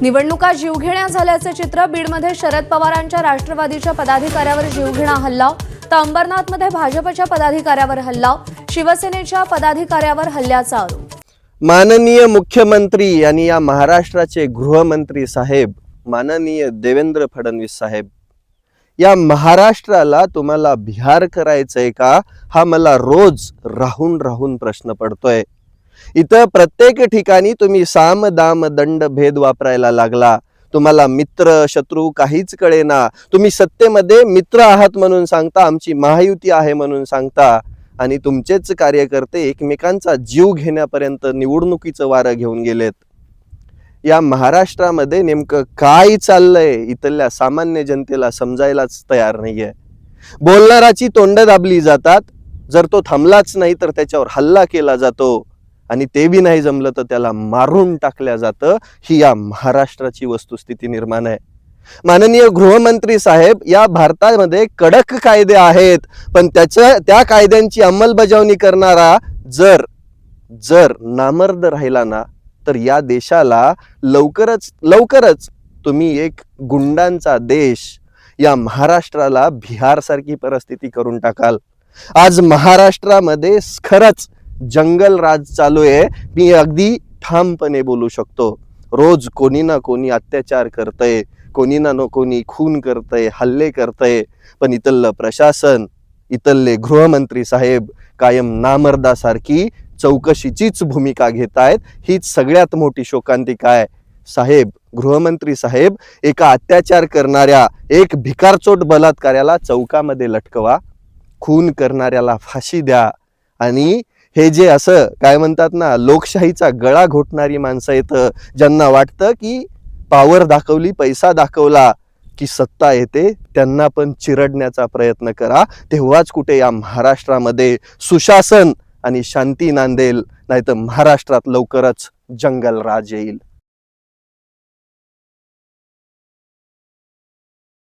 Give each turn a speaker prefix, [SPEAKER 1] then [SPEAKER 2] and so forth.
[SPEAKER 1] निवडणुका जीवघेण्या झाल्याचे चित्र. बीडमध्ये शरद पवारांच्या राष्ट्रवादीच्या पदाधिकाऱ्यावर जीवघेणा हल्ला, तर अंबरनाथमध्ये भाजपच्या पदाधिकाऱ्यावर हल्ला, शिवसेनेच्या पदाधिकाऱ्यावर हल्ल्याचा आरोप.
[SPEAKER 2] माननीय मुख्यमंत्री आणि या महाराष्ट्राचे गृहमंत्री साहेब, माननीय देवेंद्र फडणवीस साहेब, या महाराष्ट्राला तुम्हाला बिहार करायचंय का, हा मला रोज राहून राहून प्रश्न पडतोय. इथं प्रत्येक ठिकाणी तुम्ही साम दाम दंड भेद वापरायला लागला. तुम्हाला मित्र शत्रू काहीच कळेना. तुम्ही सत्तेमध्ये मित्र आहात म्हणून सांगता, आमची महायुती आहे म्हणून सांगता, आणि तुमचेच कार्यकर्ते एकमेकांचा जीव घेण्यापर्यंत निवडणुकीचं वारं घेऊन गेलेत. या महाराष्ट्रामध्ये नेमकं काय चाललंय इथल्या सामान्य जनतेला समजायलाच तयार नाहीये. बोलणाराची तोंड दाबली जातात, जर तो थांबलाच नाही तर त्याच्यावर हल्ला केला जातो, आणि ते बी नाही जमलं तर त्याला मारून टाकल्या जातं. ही या महाराष्ट्राची वस्तुस्थिती निर्माण आहे. माननीय गृहमंत्री साहेब, या भारतामध्ये कडक कायदे आहेत, पण त्या कायद्यांची अंमलबजावणी करणारा जर नामर्द राहिला ना, तर या देशाला लवकरच तुम्ही एक गुंडांचा देश, या महाराष्ट्राला बिहार सारखी परिस्थिती करून टाकाल. आज महाराष्ट्रामध्ये खरंच जंगल राज चालू आहे. मी अगदी ठामपणे बोलू शकतो. रोज कोणी ना कोणी अत्याचार करतय, कोणी ना कोणी खून करतय, हल्ले करतय, पण इथलं प्रशासन, इथले गृहमंत्री साहेब कायम नामर्दासारखी चौकशीचीच भूमिका घेत आहेत. हीच सगळ्यात मोठी शोकांतिका आहे. साहेब, गृहमंत्री साहेब, एका अत्याचार करणाऱ्या, एक भिकारचोट बलात्कार्याला चौकामध्ये लटकवा, खून करणाऱ्याला फाशी द्या, आणि हे जे असं काय म्हणतात ना, लोकशाहीचा गळा घोटणारी माणसं येतं, ज्यांना वाटतं की पावर दाखवली, पैसा दाखवला की सत्ता येते, त्यांना पण चिरडण्याचा प्रयत्न करा. तेव्हाच कुठे या महाराष्ट्रामध्ये सुशासन आणि शांती नांदेल, नाहीतर महाराष्ट्रात लवकरच जंगल राज येईल.